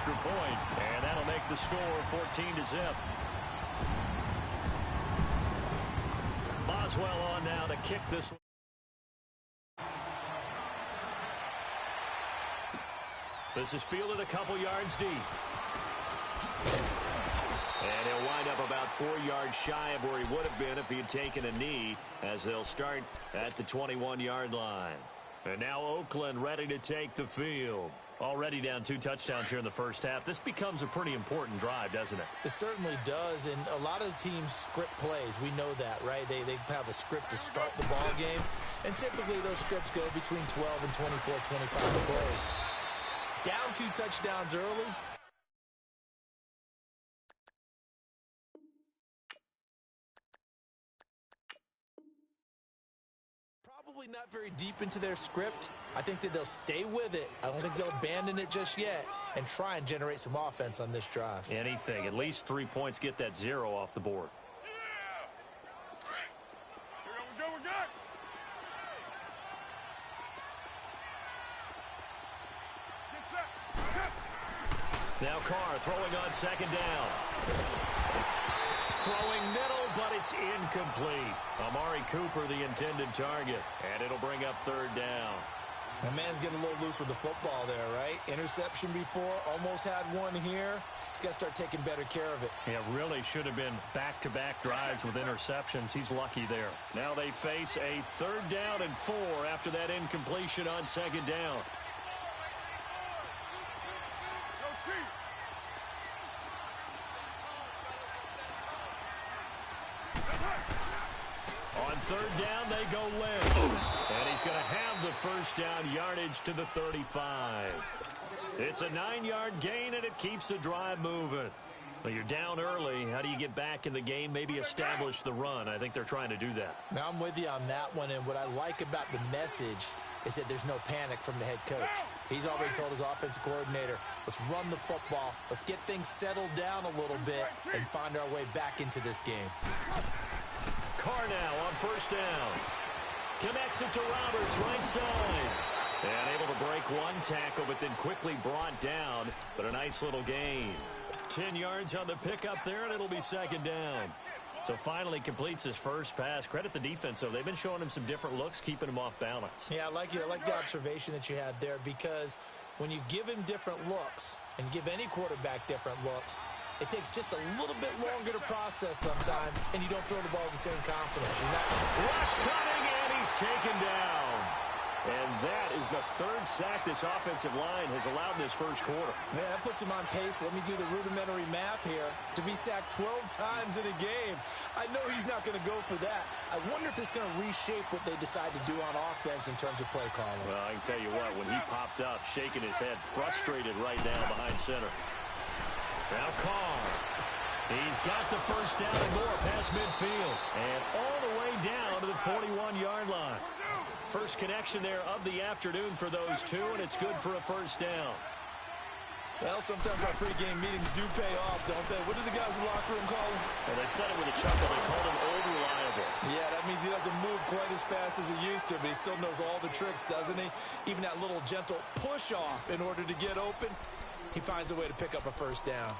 extra point, and that'll make the score 14-0. Boswell on now to kick this one. This is fielded a couple yards deep. And he'll wind up about 4 yards shy of where he would have been if he had taken a knee, as they'll start at the 21-yard line. And now Oakland ready to take the field. Already down 2 touchdowns here in the first half. This becomes a pretty important drive, doesn't it? It certainly does, and a lot of the teams script plays. We know that, right? They have a script to start the ball game, and typically those scripts go between 12 and 24, 25 plays. Down 2 touchdowns early. Probably not very deep into their script. I think that they'll stay with it. I don't think they'll abandon it just yet and try and generate some offense on this drive. Anything. At least 3 points, get that 0 off the board. Now Carr throwing on second down. Throwing middle, but it's incomplete. Amari Cooper, the intended target. And it'll bring up third down. The man's getting a little loose with the football there, right? Interception before, almost had one here. He's got to start taking better care of it. Yeah, really should have been back-to-back drives with interceptions. He's lucky there. Now they face a 3rd down and 4 after that incompletion on second down. On 3rd down, they go left. And he's going to have the first down yardage to the 35. It's a 9-yard gain, and it keeps the drive moving. Well, you're down early. How do you get back in the game? Maybe establish the run. I think they're trying to do that. Now, I'm with you on that one, and what I like about the message is that there's no panic from the head coach. He's already told his offensive coordinator, let's run the football, let's get things settled down a little bit, and find our way back into this game. Carr now on 1st down. Connects it to Roberts, right side. And able to break one tackle, but then quickly brought down. But a nice little gain. 10 yards on the pickup there, and it'll be 2nd down. So finally completes his first pass. Credit the defense, though. They've been showing him some different looks, keeping him off balance. Yeah, I like the observation that you had there, because when you give him different looks and give any quarterback different looks, it takes just a little bit longer to process sometimes, and you don't throw the ball with the same confidence. You're not rush coming, and he's taken down. And that is the 3rd sack this offensive line has allowed in this first quarter. Man, that puts him on pace. Let me do the rudimentary math here. To be sacked 12 times in a game, I know he's not going to go for that. I wonder if it's going to reshape what they decide to do on offense in terms of play calling. Well, I can tell you what, when he popped up, shaking his head, frustrated right now behind center. Now Carr. He's got the first down and more past midfield. And all the way down to the 41-yard line. First connection there of the afternoon for those two, and it's good for a first down. Well, sometimes our pregame meetings do pay off, don't they? What do the guys in the locker room call him? Well, they said it with a chuckle. They called him Old Reliable. Yeah, that means he doesn't move quite as fast as he used to, but he still knows all the tricks, doesn't he? Even that little gentle push-off in order to get open. He finds a way to pick up a first down.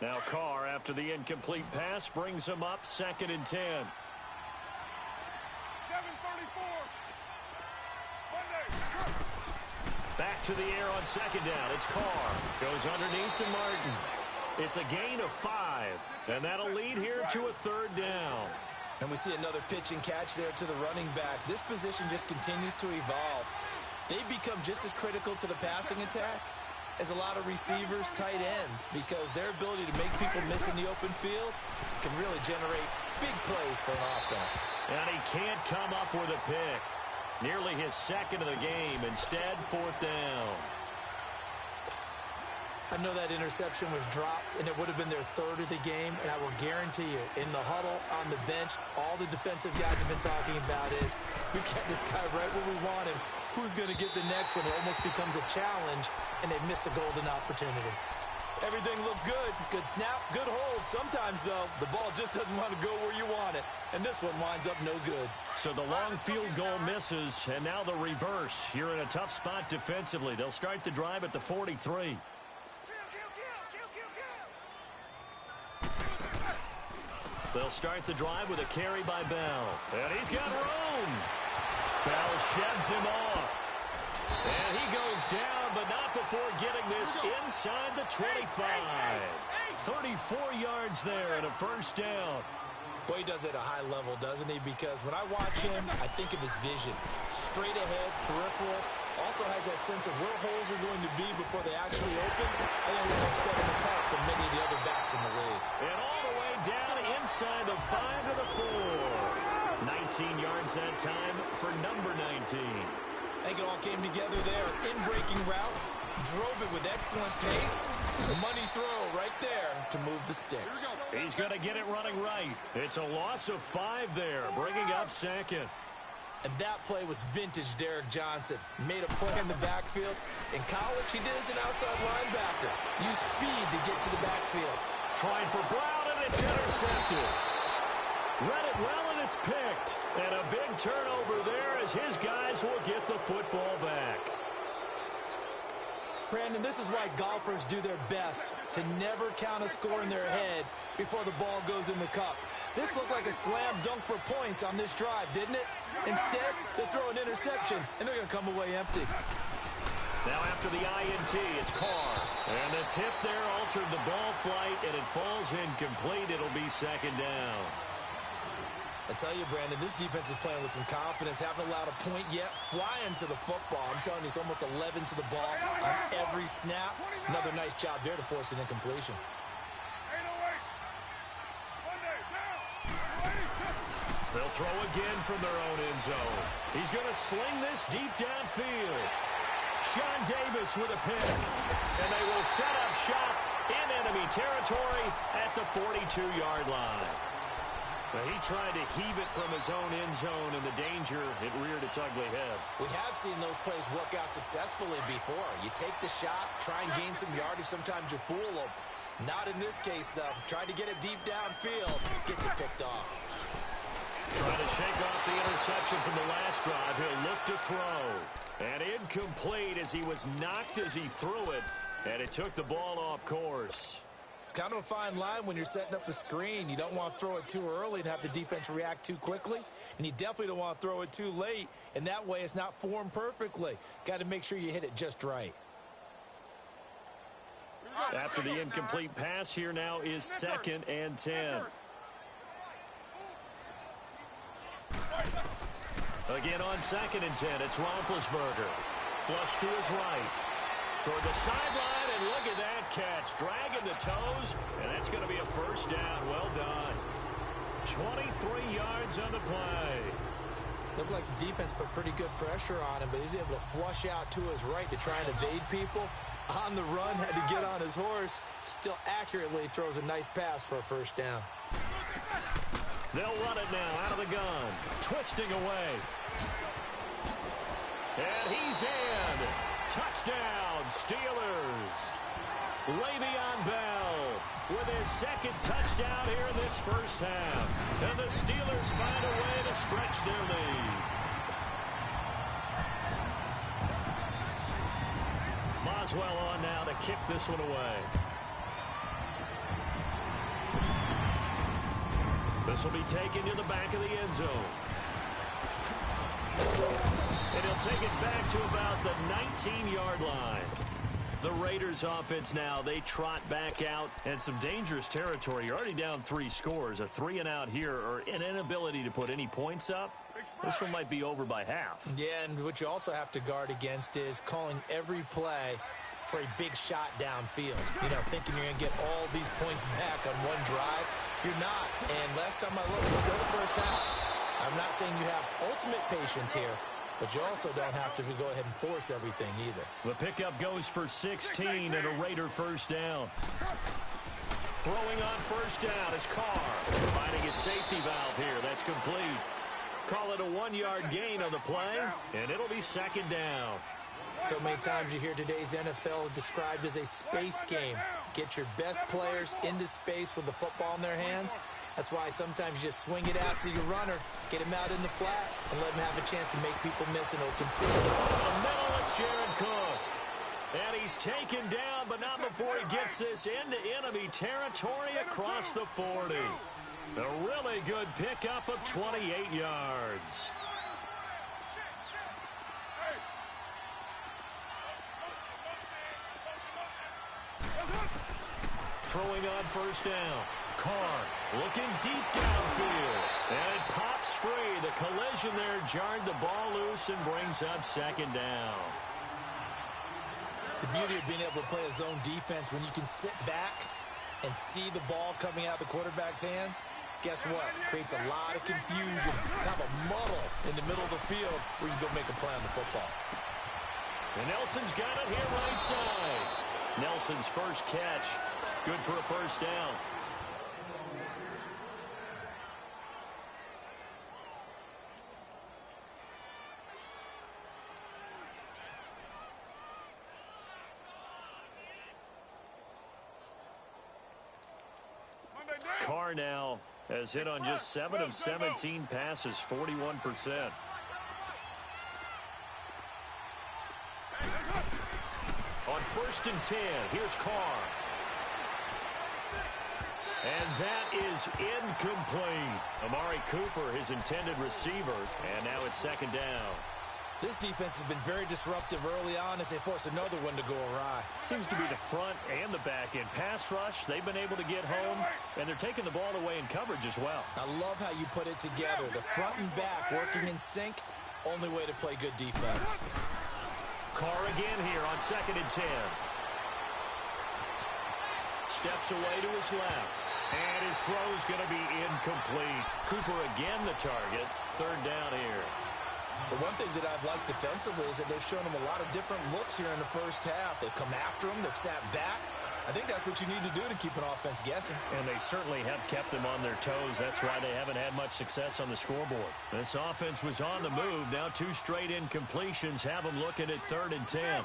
Now Carr, after the incomplete pass, brings him up 2nd and 10. 7:34. Back to the air on 2nd down. It's Carr. Goes underneath to Martin. It's a gain of 5. And that'll lead here to a 3rd down. And we see another pitch and catch there to the running back. This position just continues to evolve. They become just as critical to the passing attack as a lot of receivers, tight ends, because their ability to make people miss in the open field can really generate big plays for an offense. And he can't come up with a pick. Nearly his 2nd of the game. Instead, 4th down. I know that interception was dropped, and it would have been their 3rd of the game, and I will guarantee you, in the huddle, on the bench, all the defensive guys have been talking about is, we get this guy right where we want him. Who's going to get the next one? It almost becomes a challenge, and they missed a golden opportunity. Everything looked good. Good snap, good hold. Sometimes, though, the ball just doesn't want to go where you want it. And this one winds up no good. So the long field goal misses, and now the reverse. You're in a tough spot defensively. They'll start the drive at the 43. They'll start the drive with a carry by Bell. And he's got room. Bell sheds him off. And he goes down, but not before getting this inside the 25. 34 yards there and a first down. Boy, he does it at a high level, doesn't he? Because when I watch him, I think of his vision. Straight ahead, peripheral. Also has that sense of where holes are going to be before they actually open. I think that makes him apart from many of the other backs in the league. And all the way down inside the 5 to the 4. 19 yards that time for number 19. I think it all came together there. In-breaking route. Drove it with excellent pace. Money throw right there to move the sticks. He's going to get it running right. It's a loss of 5 there, bringing up second. And that play was vintage Derek Johnson. Made a play in the backfield. In college, he did as an outside linebacker. Used speed to get to the backfield. Trying for Brown, and it's intercepted. Read it well, and it's picked. And a big turnover there as his guys will get the football back. Brandon, this is why golfers do their best to never count a score in their head before the ball goes in the cup. This looked like a slam dunk for points on this drive, didn't it? Instead, they throw an interception, and they're going to come away empty. Now after the INT, it's Carr. And the tip there altered the ball flight, and it falls incomplete. It'll be second down. I tell you, Brandon, this defense is playing with some confidence. Haven't allowed a point yet. Flying to the football. I'm telling you, it's almost 11 to the ball on every snap. Another nice job there to force an incompletion. They'll throw again from their own end zone. He's going to sling this deep downfield. Sean Davis with a pick. And they will set up shop in enemy territory at the 42-yard line. He tried to heave it from his own end zone, and the danger, it reared its ugly head. We have seen those plays work out successfully before. You take the shot, try and gain some yardage. Sometimes you fool them. Not in this case, though. Tried to get it deep downfield. Gets it picked off. Trying to shake off the interception from the last drive. He'll look to throw. And incomplete as he was knocked as he threw it. And it took the ball off course. Kind of a fine line when you're setting up a screen. You don't want to throw it too early and have the defense react too quickly. And you definitely don't want to throw it too late. And that way it's not formed perfectly. Got to make sure you hit it just right. After the incomplete pass, here now is 2nd and 10. Again on 2nd and 10, it's Roethlisberger. Flush to his right. Toward the sideline, and look at that catch. Dragging the toes, and that's going to be a first down. Well done. 23 yards on the play. Looked like the defense put pretty good pressure on him, but he's able to flush out to his right to try and evade people. On the run, had to get on his horse. Still accurately throws a nice pass for a first down. They'll run it now out of the gun. Twisting away. And he's in. Touchdown, Steelers. Le'Veon Bell with his 2nd touchdown here in this first half. And the Steelers find a way to stretch their lead. Boswell on now to kick this one away. This will be taken to the back of the end zone. And he'll take it back to about the 19-yard line. The Raiders offense now, they trot back out and some dangerous territory. You're already down 3 scores. A 3-and-out here or an inability to put any points up. This one might be over by half. Yeah, and what you also have to guard against is calling every play for a big shot downfield. You know, thinking you're going to get all these points back on one drive. You're not. And last time I looked, it's still the first half. I'm not saying you have ultimate patience here, but you also don't have to go ahead and force everything either. The pickup goes for 16 and a Raider first down. Throwing on first down is Carr. Finding his safety valve here. That's complete. Call it a 1-yard gain on the play, and it'll be 2nd down. So many times you hear today's NFL described as a space game. Get your best players into space with the football in their hands. That's why sometimes you just swing it out to your runner, get him out in the flat, and let him have a chance to make people miss an open field. The middle, it's Jared Cook. And he's taken down, but not before he gets this into enemy territory across the 40. A really good pickup of 28 yards. Throwing on first down. Carr looking deep downfield. And it pops free. The collision there jarred the ball loose and brings up second down. The beauty of being able to play a zone defense when you can sit back and see the ball coming out of the quarterback's hands, guess what? Creates a lot of confusion, kind of a muddle in the middle of the field where you can go make a play on the football. And Nelson's got it here right side. Nelson's first catch. Good for a first down. Carr now has hit on just 7 of 17 passes, 41%. On 1st and 10, here's Carr. And that is incomplete. Amari Cooper, his intended receiver, and now it's second down. This defense has been very disruptive early on as they force another one to go awry. Seems to be the front and the back end. Pass rush, they've been able to get home, and they're taking the ball away in coverage as well. I love how you put it together. The front and back working in sync, only way to play good defense. Carr again here on 2nd and 10. Steps away to his left. And his throw's going to be incomplete. Cooper again the target. 3rd down here. The one thing that I've liked defensively is that they've shown him a lot of different looks here in the first half. They've come after him. They've sat back. I think that's what you need to do to keep an offense guessing. And they certainly have kept them on their toes. That's why they haven't had much success on the scoreboard. This offense was on the move. Now 2 straight incompletions have them looking at 3rd and 10.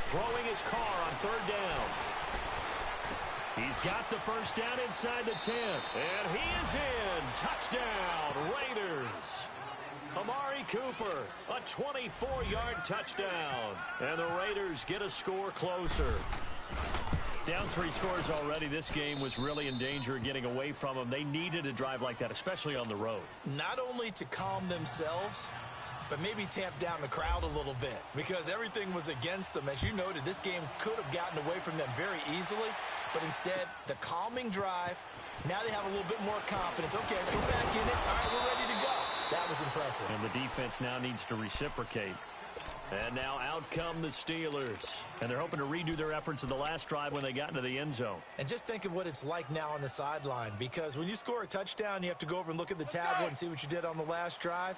Throwing his Carr on 3rd down. He's got the first down inside the 10. And he is in. Touchdown, Raiders. Amari Cooper, a 24-yard touchdown. And the Raiders get a score closer. Down 3 scores already. This game was really in danger of getting away from them. They needed a drive like that, especially on the road. Not only to calm themselves, but maybe tamp down the crowd a little bit because everything was against them. As you noted, this game could have gotten away from them very easily, but instead, the calming drive, now they have a little bit more confidence. Okay, we're back in it. All right, we're ready to go. That was impressive. And the defense now needs to reciprocate. And now out come the Steelers. And they're hoping to redo their efforts in the last drive when they got into the end zone. And just think of what it's like now on the sideline, because when you score a touchdown, you have to go over and look at the tablet and see what you did on the last drive.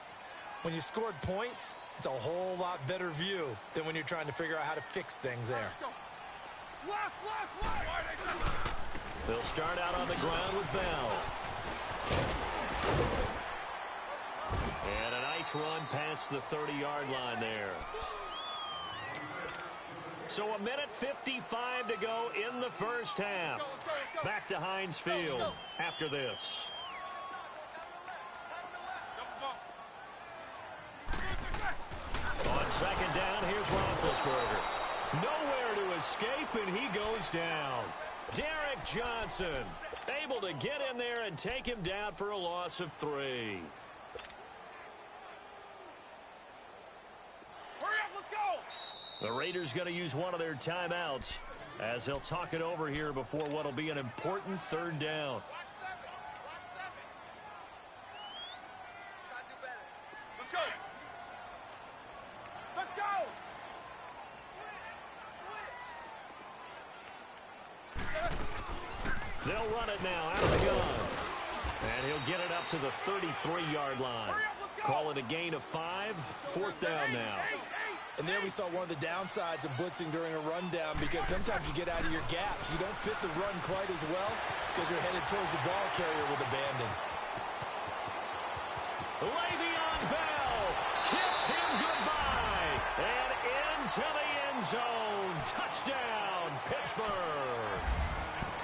When you scored points, it's a whole lot better view than when you're trying to figure out how to fix things there. They'll start out on the ground with Bell. And a nice run past the 30-yard line there. So 1:55 to go in the first half. Back to Heinz Field after this. On 2nd down, here's Roethlisberger. Nowhere to escape, and he goes down. Derek Johnson able to get in there and take him down for a loss of 3. Hurry up, let's go! The Raiders going to use one of their timeouts as they'll talk it over here before what will be an important 3rd down. Let's go! Let's go! They'll run it now out of the gun. And he'll get it up to the 33-yard line. Call it a gain of 5. 4th down now. And there we saw one of the downsides of blitzing during a rundown, because sometimes you get out of your gaps. You don't fit the run quite as well because you're headed towards the ball carrier with abandon. Le'Veon Bell. to the end zone. Touchdown, Pittsburgh.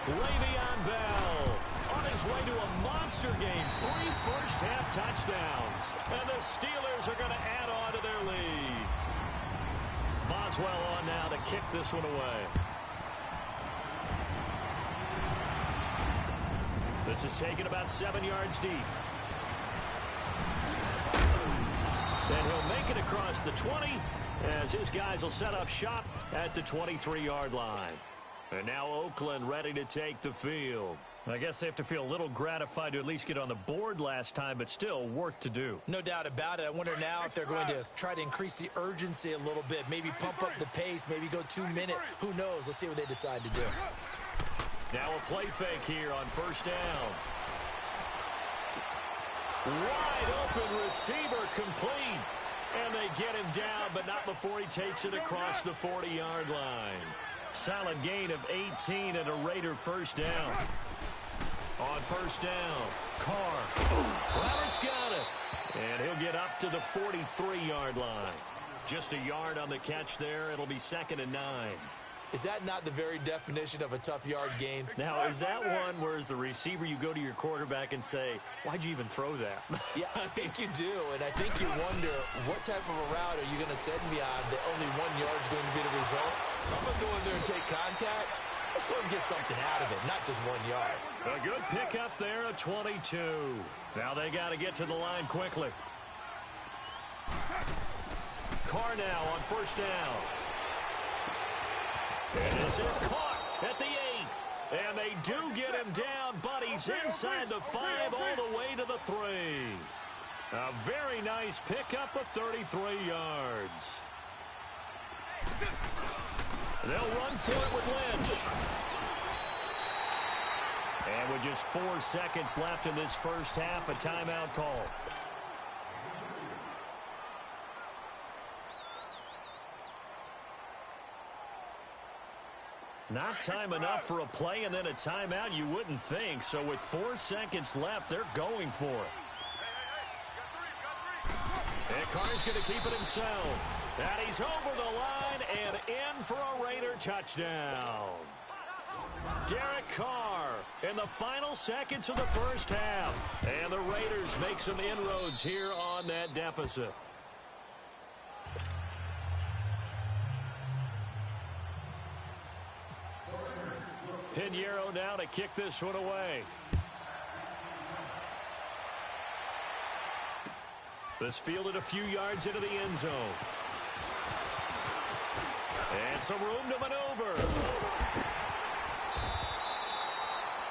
Le'Veon Bell on his way to a monster game. 3 first-half touchdowns. And the Steelers are going to add on to their lead. Boswell on now to kick this one away. This is taken about 7 yards deep. And he'll make it across the 20 as his guys will set up shop at the 23-yard line. And now Oakland ready to take the field. I guess they have to feel a little gratified to at least get on the board last time, but still work to do. No doubt about it. I wonder now if they're going to try to increase the urgency a little bit, maybe pump up the pace, maybe go 2-minute. Who knows? Let's see what they decide to do. Now a play fake here on first down. Wide open receiver complete. And they get him down, but not before he takes it across the 40-yard line. Solid gain of 18 and a Raider first down. On first down, Carr. Roberts got it. And he'll get up to the 43-yard line. Just a yard on the catch there. It'll be 2nd and 9. Is that not the very definition of a tough yard gain? Now, is that one where as the receiver you go to your quarterback and say, why'd you even throw that? Yeah, I think you do. And I think you wonder, what type of a route are you going to send me on that only 1 yard is going to be the result? I'm going to go in there and take contact. Let's go and get something out of it, not just 1 yard. A good pickup there at 22. Now they got to get to the line quickly. Carr now on first down. And this is caught at the 8. And they do get him down, but he's inside the 5 all the way to the 3. A very nice pickup of 33 yards. They'll run for it with Lynch. And with just 4 seconds left in this first half, a timeout call. Not time enough for a play and then a timeout, you wouldn't think. So with 4 seconds left, they're going for it. And Carr's going to keep it himself. And he's over the line and in for a Raider touchdown. Derek Carr in the final seconds of the first half. And the Raiders make some inroads here on that deficit. Pinheiro now to kick this one away. This fielded a few yards into the end zone. And some room to maneuver.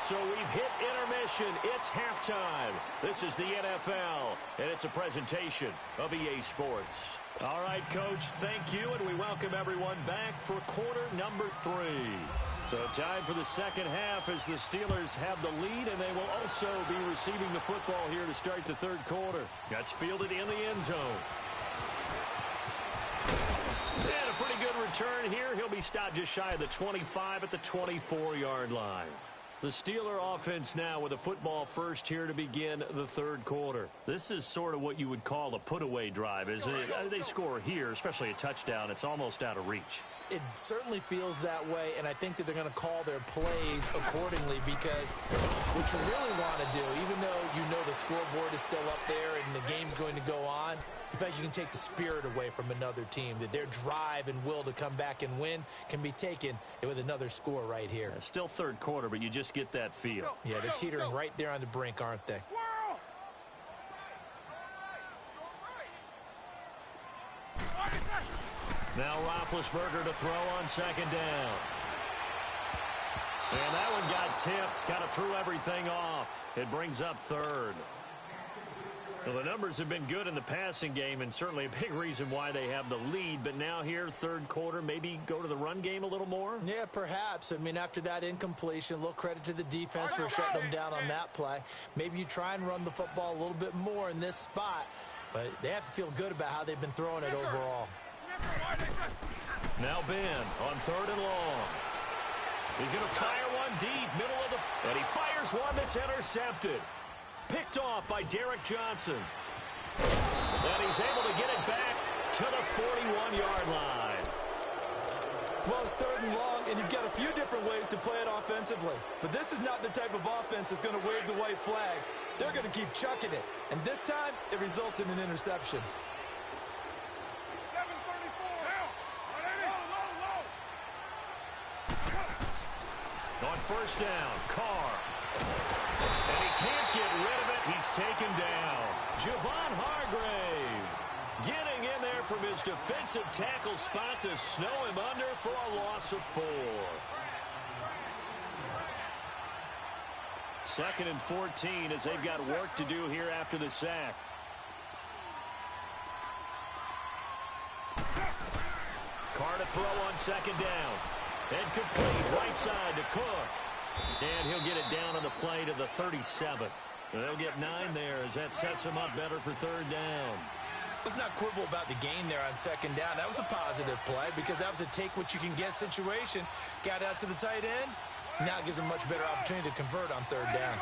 So we've hit intermission. It's halftime. This is the NFL, and it's a presentation of EA Sports. All right, Coach, thank you, and we welcome everyone back for quarter number 3. So time for the second half as the Steelers have the lead, and they will also be receiving the football here to start the third quarter. That's fielded in the end zone. And a pretty good return here. He'll be stopped just shy of the 25 at the 24-yard line. The Steeler offense now with a football first here to begin the third quarter. This is sort of what you would call a put-away drive, isn't it? They score here, especially a touchdown. It's almost out of reach. It certainly feels that way, and I think that they're going to call their plays accordingly because what you really want to do, even though you know the scoreboard is still up there and the game's going to go on, in fact, you can take the spirit away from another team, that their drive and will to come back and win can be taken with another score right here. Yeah, still third quarter, but you just get that feel. Yeah, they're teetering right there on the brink, aren't they? Now Roethlisberger to throw on second down. And that one got tipped, kind of threw everything off. It brings up third. Well, the numbers have been good in the passing game and certainly a big reason why they have the lead. But now here, third quarter, maybe go to the run game a little more? Yeah, perhaps. I mean, after that incompletion, a little credit to the defense for shutting them down on that play. Maybe you try and run the football a little bit more in this spot. But they have to feel good about how they've been throwing it overall. Now Ben on third and long. He's going to fire one deep, middle of the... And he fires one that's intercepted. Picked off by Derek Johnson. And he's able to get it back to the 41-yard line. Well, it's 3rd and long, and you've got a few different ways to play it offensively. But this is not the type of offense that's going to wave the white flag. They're going to keep chucking it. And this time, it results in an interception. 7:34. On 1st down, Carr. And he can't get rid of it. He's taken down. Javon Hargrave getting in there from his defensive tackle spot to snow him under for a loss of 4. 2nd and 14 as they've got work to do here after the sack. Carr to throw on 2nd down. And complete right side to Cook. And he'll get it down on the play to the 37. They'll get 9 there as that sets him up better for 3rd down. Let's not quibble about the gain there on 2nd down. That was a positive play because that was a take-what-you-can-get situation. Got out to the tight end. Now it gives him a much better opportunity to convert on 3rd down.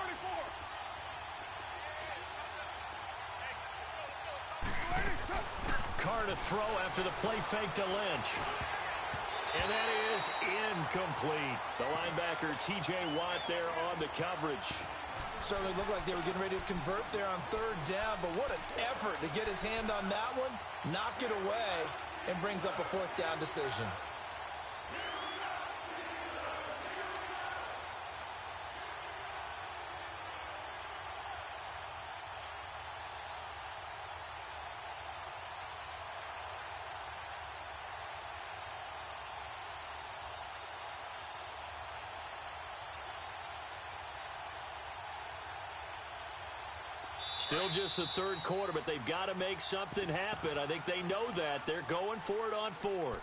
Carr to throw after the play fake to Lynch. And that is incomplete. The linebacker, T.J. Watt, there on the coverage. Certainly looked like they were getting ready to convert there on 3rd down, but what an effort to get his hand on that one, knock it away, and brings up a 4th down decision. Still just the 3rd quarter, but they've got to make something happen. I think they know that. They're going for it on 4th.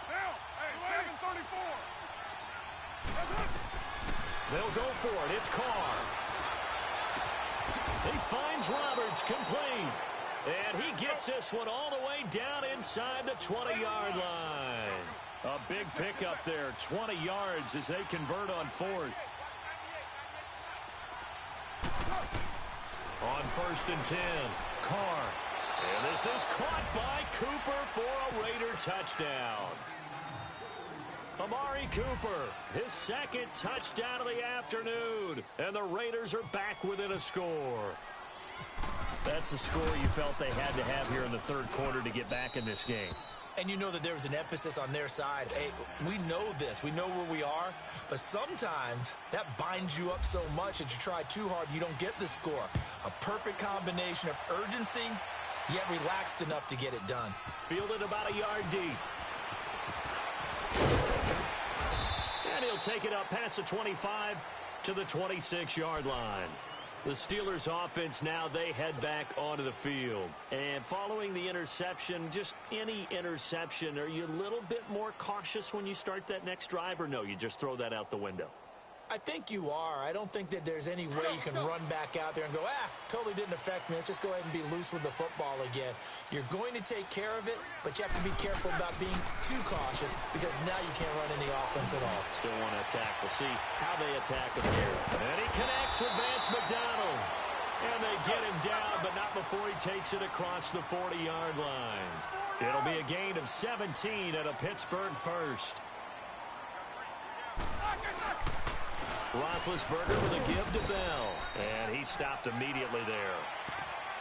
Now, hey, 7:34. They'll go for it. It's Carr. He finds Roberts complete. And he gets this one all the way down inside the 20-yard line. A big pickup there, 20 yards as they convert on 4th. On 1st and 10, Carr. And this is caught by Cooper for a Raider touchdown. Amari Cooper, his 2nd touchdown of the afternoon. And the Raiders are back within a score. That's the score you felt they had to have here in the 3rd quarter to get back in this game. And you know that there was an emphasis on their side. Hey, we know this. We know where we are. But sometimes that binds you up so much that you try too hard, you don't get the score. A perfect combination of urgency, yet relaxed enough to get it done. Fielded about a yard deep. And he'll take it up past the 25 to the 26-yard line. The Steelers offense now, they head back onto the field. And following the interception, just any interception, are you a little bit more cautious when you start that next drive, or no, you just throw that out the window? I think you are. I don't think that there's any way you can run back out there and go, totally didn't affect me. Let's just go ahead and be loose with the football again. You're going to take care of it, but you have to be careful about being too cautious because now you can't run any offense at all. Still want to attack. We'll see how they attack him here. And he connects with Vance McDonald. And they get him down, but not before he takes it across the 40-yard line. It'll be a gain of 17 at a Pittsburgh first. Roethlisberger with a give to Bell. And he stopped immediately there.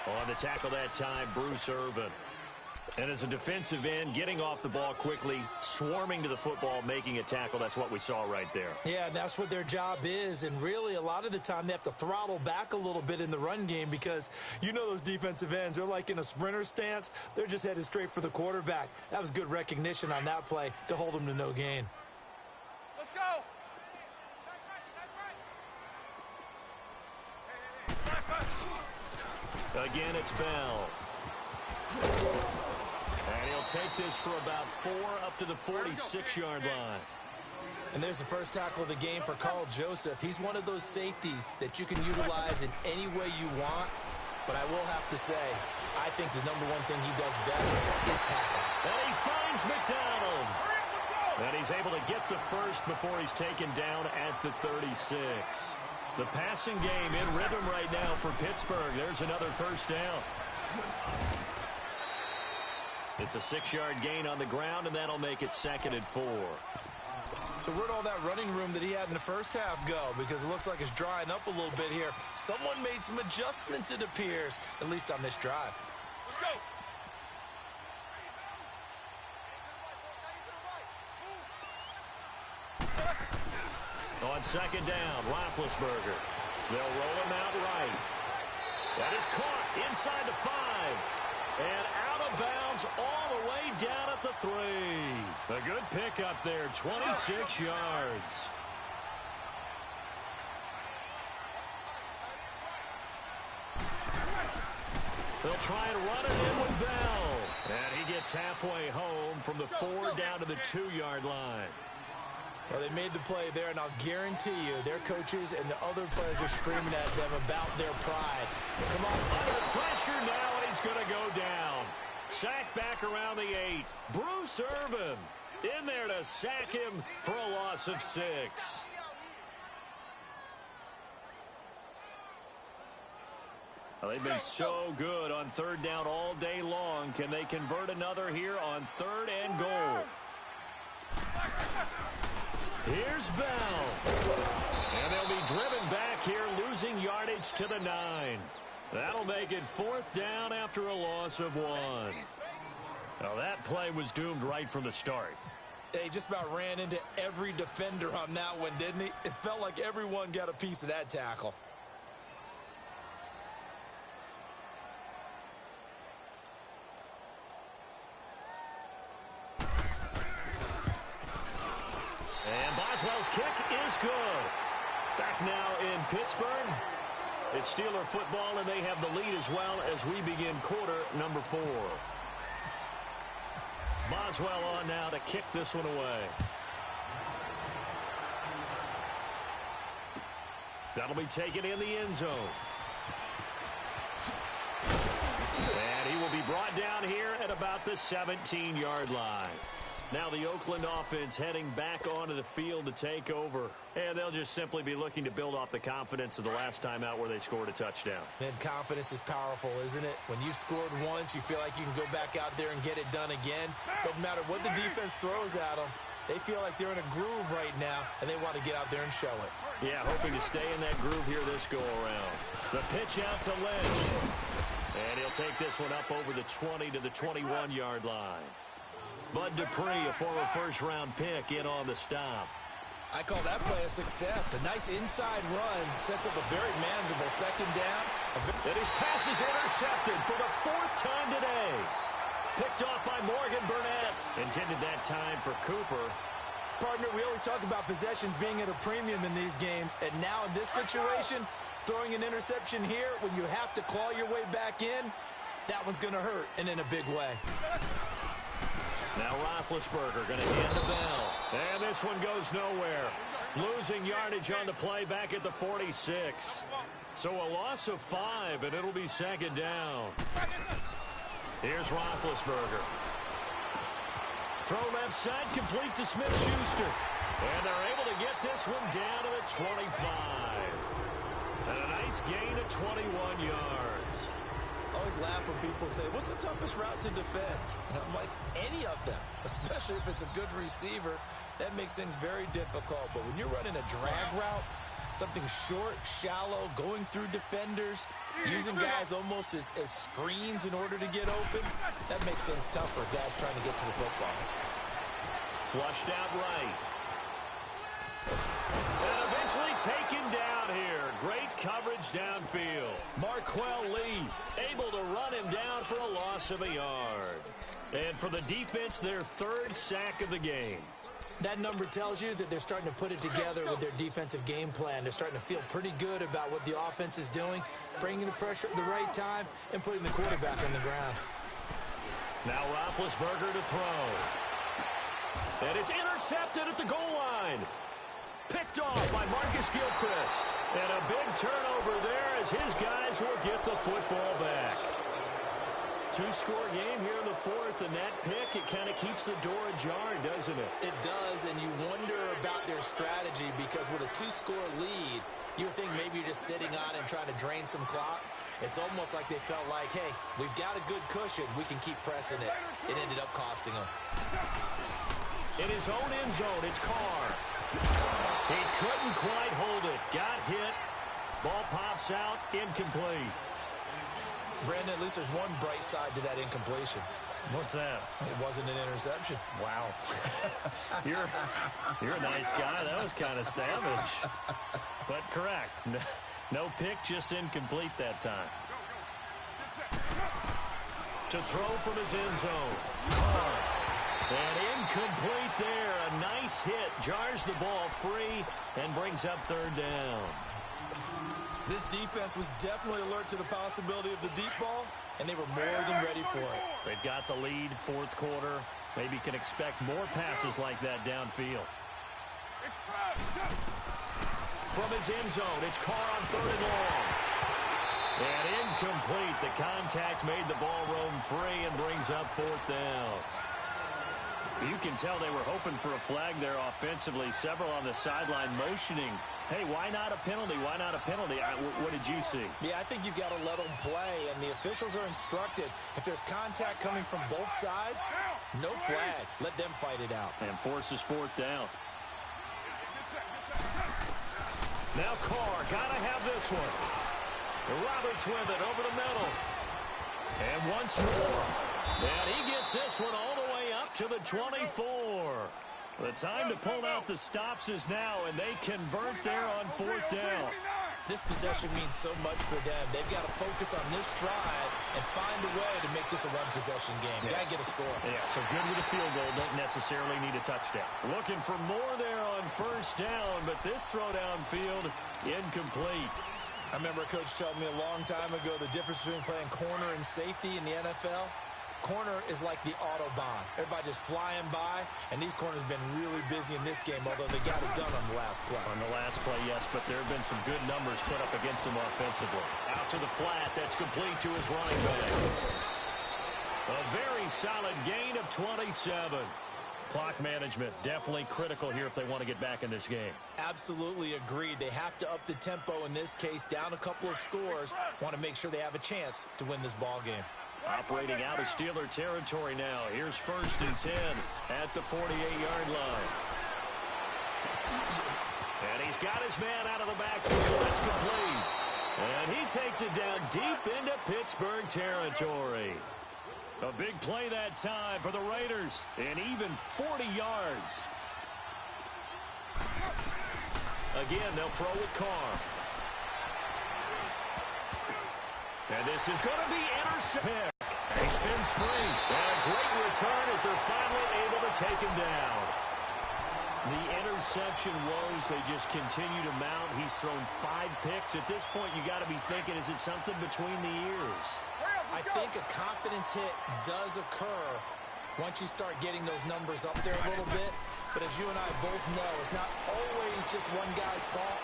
On the tackle that time, Bruce Irvin. And as a defensive end, getting off the ball quickly, swarming to the football, making a tackle. That's what we saw right there. Yeah, that's what their job is. And really, a lot of the time, they have to throttle back a little bit in the run game because you know those defensive ends, they're like in a sprinter stance. They're just headed straight for the quarterback. That was good recognition on that play to hold them to no gain. Let's go. Again, it's Bell. And he'll take this for about 4 up to the 46-yard line. And there's the first tackle of the game for Carl Joseph. He's one of those safeties that you can utilize in any way you want. But I will have to say, I think the number one thing he does best is tackle. And he finds McDonald. And he's able to get the first before he's taken down at the 36. The passing game in rhythm right now for Pittsburgh. There's another first down. It's a 6-yard gain on the ground, and that'll make it 2nd and 4. So where'd all that running room that he had in the first half go? Because it looks like it's drying up a little bit here. Someone made some adjustments, it appears, at least on this drive. Let's go. On 2nd down, Roethlisberger. They'll roll him out right. That is caught inside the 5. And out of bounds all the way down at the 3. A good pickup there, 26 yards. They'll try and run it in with Bell. And he gets halfway home from the 4 down to the 2-yard line. Well, they made the play there, and I'll guarantee you their coaches and the other players are screaming at them about their pride. Come on. Under pressure now, and he's going to go down. Sacked back around the 8. Bruce Irvin in there to sack him for a loss of 6. Well, they've been so good on 3rd down all day long. Can they convert another here on 3rd and goal? Here's Bell. And they'll be driven back here, losing yardage to the 9. That'll make it 4th down after a loss of 1. Now that play was doomed right from the start. They just about ran into every defender on that one, didn't he? It felt like everyone got a piece of that tackle. And Boswell's kick is good. Back now in Pittsburgh. It's Steeler football, and they have the lead as well as we begin quarter number 4. Boswell on now to kick this one away. That'll be taken in the end zone. And he will be brought down here at about the 17-yard line. Now the Oakland offense heading back onto the field to take over. And they'll just simply be looking to build off the confidence of the last time out where they scored a touchdown. And confidence is powerful, isn't it? When you've scored once, you feel like you can go back out there and get it done again. Doesn't matter what the defense throws at them. They feel like they're in a groove right now, and they want to get out there and show it. Yeah, hoping to stay in that groove here this go-around. The pitch out to Lynch. And he'll take this one up over the 20 to the 21-yard line. Bud Dupree, a former first-round pick, in on the stop. I call that play a success. A nice inside run sets up a very manageable 2nd down. And his pass is intercepted for the 4th time today. Picked off by Morgan Burnett. Intended that time for Cooper. Partner, we always talk about possessions being at a premium in these games. And now in this situation, throwing an interception here when you have to claw your way back in, that one's going to hurt, and in a big way. Now Roethlisberger going to hand the Bell. And this one goes nowhere. Losing yardage on the play back at the 46. So a loss of 5, and it'll be 2nd down. Here's Roethlisberger. Throw left side, complete to Smith-Schuster. And they're able to get this one down to the 25. And a nice gain of 21 yards. I always laugh when people say, what's the toughest route to defend? And I'm like, any of them, especially if it's a good receiver. That makes things very difficult. But when you're running a drag route, something short, shallow, going through defenders, using guys almost as screens in order to get open, that makes things tough for guys trying to get to the football. Flushed out right. And eventually taken down here. Great coverage downfield. Marquell Lee able to run him down for a loss of a yard. And for the defense, their 3rd sack of the game. That number tells you that they're starting to put it together with their defensive game plan. They're starting to feel pretty good about what the offense is doing, bringing the pressure at the right time, and putting the quarterback on the ground. Now Roethlisberger to throw. And it's intercepted at the goal line. Picked off by Marcus Gilchrist. And a big turnover there as his guys will get the football back. two-score game here in the fourth, and that pick, it kind of keeps the door ajar, doesn't it? It does, and you wonder about their strategy because with a two-score lead, you would think maybe you're just sitting on and trying to drain some clock. It's almost like they felt like, hey, we've got a good cushion. We can keep pressing it. It ended up costing them. In his own end zone, it's Carr. He couldn't quite hold it. Got hit. Ball pops out. Incomplete. Brandon, at least there's one bright side to that incompletion. What's that? It wasn't an interception. Wow. You're a nice guy. That was kind of savage. But correct. No pick, just incomplete that time. To throw from his end zone. And incomplete there. A nice hit. Jars the ball free and brings up third down. This defense was definitely alert to the possibility of the deep ball, and they were more than ready for it. They've got the lead, fourth quarter. Maybe can expect more passes like that downfield. From his end zone, it's Carr on third and long. And incomplete. The contact made the ball roam free and brings up fourth down. You can tell they were hoping for a flag there offensively. Several on the sideline motioning. Hey, why not a penalty? Why not a penalty? What did you see? Yeah, I think you've got to let them play, and the officials are instructed. If there's contact coming from both sides, no flag. Let them fight it out. And forces fourth down. Now Carr, gotta have this one. Roberts with it over the middle. And once more. And he gets this one all the way up to the 24. The time to pull out the stops is now, and they convert there on fourth down. This possession means so much for them. They've got to focus on this drive and find a way to make this a one-possession game. Yes. Got to get a score. Yeah, so good with a field goal. Don't necessarily need a touchdown. Looking for more there on first down, but this throw downfield, incomplete. I remember a coach telling me a long time ago the difference between playing corner and safety in the NFL. Corner is like the Autobahn. Everybody just flying by, and these corners have been really busy in this game, although they got it done on the last play. On the last play, yes, but there have been some good numbers put up against them offensively. Out to the flat, that's complete to his running back. A very solid gain of 27. Clock management, definitely critical here if they want to get back in this game. Absolutely agreed. They have to up the tempo in this case, down a couple of scores. Want to make sure they have a chance to win this ball game. Operating out of Steeler territory now. Here's first and 10 at the 48-yard line. And he's got his man out of the backfield. That's complete. And he takes it down deep into Pittsburgh territory. A big play that time for the Raiders. And even 40 yards. Again, they'll throw with Carr. And this is going to be intercepted. He spins free. And a great return as they're finally able to take him down. The interception woes, they just continue to mount. He's thrown 5 picks. At this point, you got to be thinking, is it something between the ears? I think a confidence hit does occur once you start getting those numbers up there a little bit. But as you and I both know, it's not always just one guy's fault.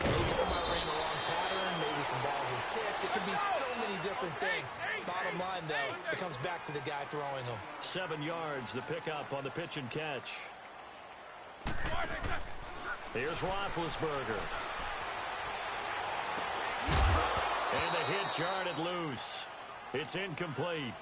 Maybe somebody ran the wrong pattern. Maybe some balls were tipped. It could be so many different things. Bottom line, though, it comes back to the guy throwing them. 7 yards, the pickup on the pitch and catch. Here's Roethlisberger. And the hit jarred it loose. It's incomplete.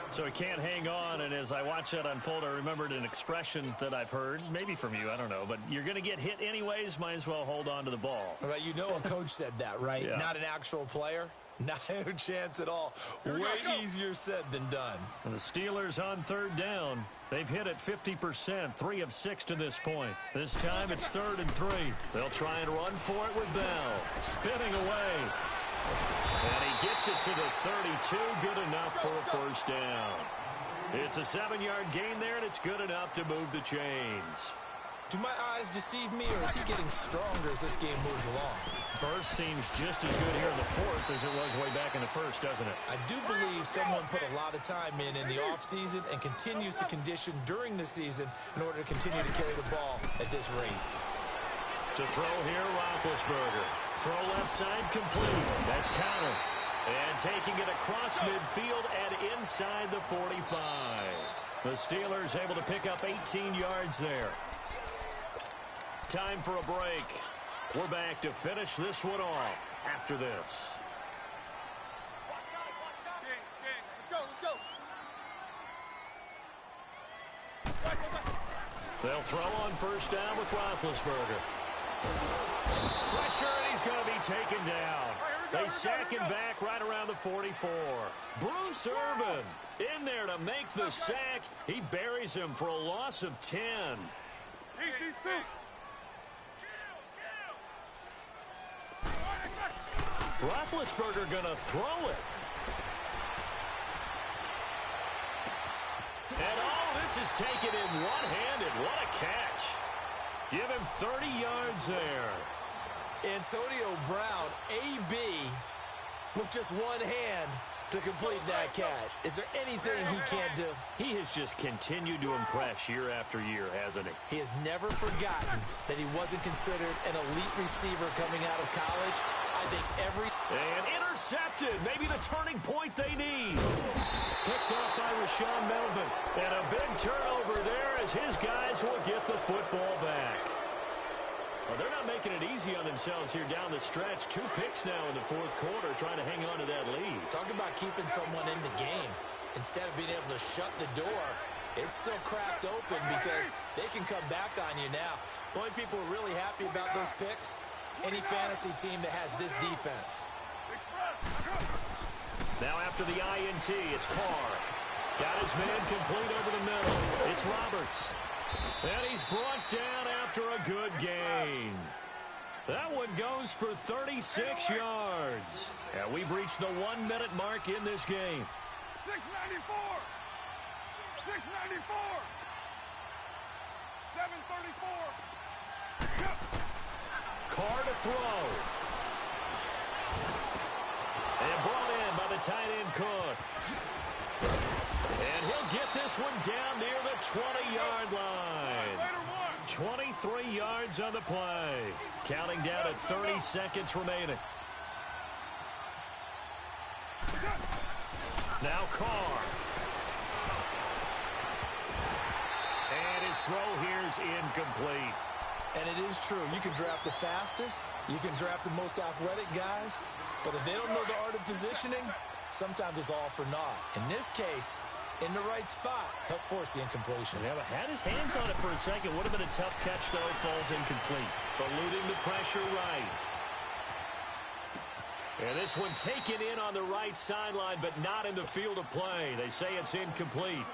So he can't hang on, and as I watch that unfold, I remembered an expression that I've heard, maybe from you, I don't know, but you're going to get hit anyways, might as well hold on to the ball. Well, you know a coach said that, right? Yeah. Not an actual player. Not a chance at all. Way easier said than done. And the Steelers on third down. They've hit it 50%, 3 of 6 to this point. This time it's 3rd and 3. They'll try and run for it with Bell. Spinning away. And he gets it to the 32. Good enough for a first down. It's a 7-yard gain there, and it's good enough to move the chains. Do my eyes deceive me, or is he getting stronger as this game moves along? Burst seems just as good here in the fourth as it was way back in the first, doesn't it? I do believe someone put a lot of time in the offseason and continues to condition during the season in order to continue to carry the ball at this rate. To throw here, Roethlisberger. Throw left side complete. That's counter. And taking it across midfield and inside the 45. The Steelers able to pick up 18 yards there. Time for a break. We're back to finish this one off after this. They'll throw on first down with Roethlisberger. Pressure, and he's going to be taken down. They sack him back right around the 44. Bruce Irvin in there to make the sack. He buries him for a loss of 10. These two. Roethlisberger going to throw it. And this is taken in one-handed. What a catch. Give him 30 yards there. Antonio Brown, AB, with just one hand to complete that catch. Is there anything he can't do? He has just continued to impress year after year, hasn't he? He has never forgotten that he wasn't considered an elite receiver coming out of college. I think And intercepted. Maybe the turning point they need. Picked off by Rashawn Melvin. And a big turnover there as his guys will get the football back. Well, they're not making it easy on themselves here down the stretch. 2 picks now in the fourth quarter trying to hang on to that lead. Talk about keeping someone in the game. Instead of being able to shut the door, it's still cracked open because they can come back on you now. The only people who are really happy about those picks, any fantasy team that has this defense. Now after the INT, it's Carr. Got his man complete over the middle. It's Roberts. And he's brought down after a good gain. That one goes for 36 yards. And we've reached the 1-minute mark in this game. 694. 694. 734. Carr to throw. And brought in by the tight end Cook. And he'll get this one down near the 20-yard line. 23 yards on the play. Counting down at 30 seconds remaining. Now Carr. And his throw here is incomplete. And it is true. You can draft the fastest. You can draft the most athletic guys. But if they don't know the art of positioning, sometimes it's all for naught. In this case, in the right spot, help force the incompletion. Yeah, but had his hands on it for a second. Would have been a tough catch, though. Falls incomplete. Eluding the pressure right. And this one taken in on the right sideline, but not in the field of play. They say it's incomplete.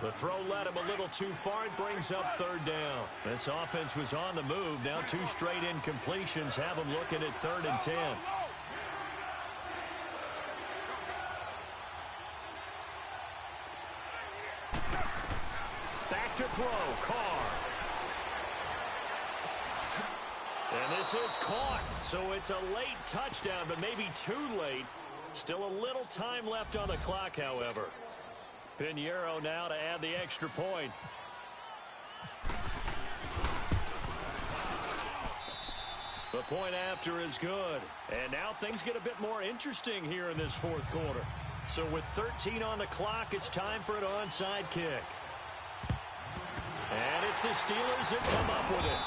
The throw led him a little too far. It brings up third down. This offense was on the move. Now 2 straight incompletions have them looking at 3rd and 10. Back to throw. Carr. And this is caught. So it's a late touchdown, but maybe too late. Still a little time left on the clock, however. Pinheiro now to add the extra point. The point after is good. And now things get a bit more interesting here in this fourth quarter. So with 13 on the clock, it's time for an onside kick. And it's the Steelers that come up with it.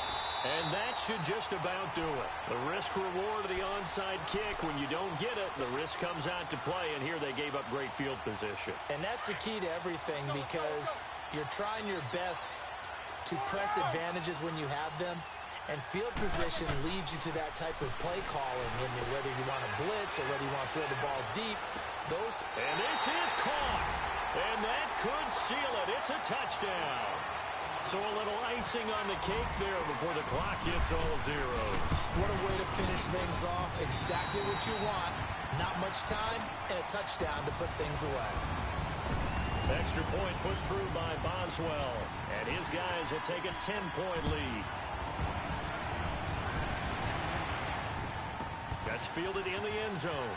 And that should just about do it. The risk-reward of the onside kick, when you don't get it, the risk comes out to play, and here they gave up great field position. And that's the key to everything, because you're trying your best to press advantages when you have them, and field position leads you to that type of play calling, and whether you want to blitz or whether you want to throw the ball deep. And this is caught, and that could seal it. It's a touchdown. So a little icing on the cake there before the clock hits all zeros. What a way to finish things off. Exactly what you want. Not much time and a touchdown to put things away. Extra point put through by Boswell. And his guys will take a 10-point lead. That's fielded in the end zone.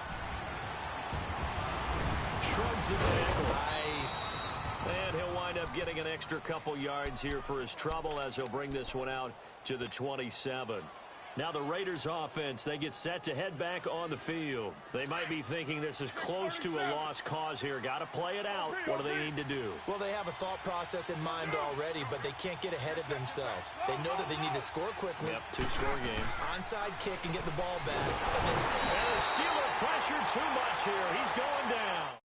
Shrugs the tackle. Nice. And he'll wind up getting an extra couple yards here for his trouble as he'll bring this one out to the 27. Now the Raiders offense, they get set to head back on the field. They might be thinking this is close to a lost cause here. Got to play it out. What do they need to do? Well, they have a thought process in mind already, but they can't get ahead of themselves. They know that they need to score quickly. Yep, two-score game. Onside kick and get the ball back. And then And the Steeler pressure too much here. He's going down.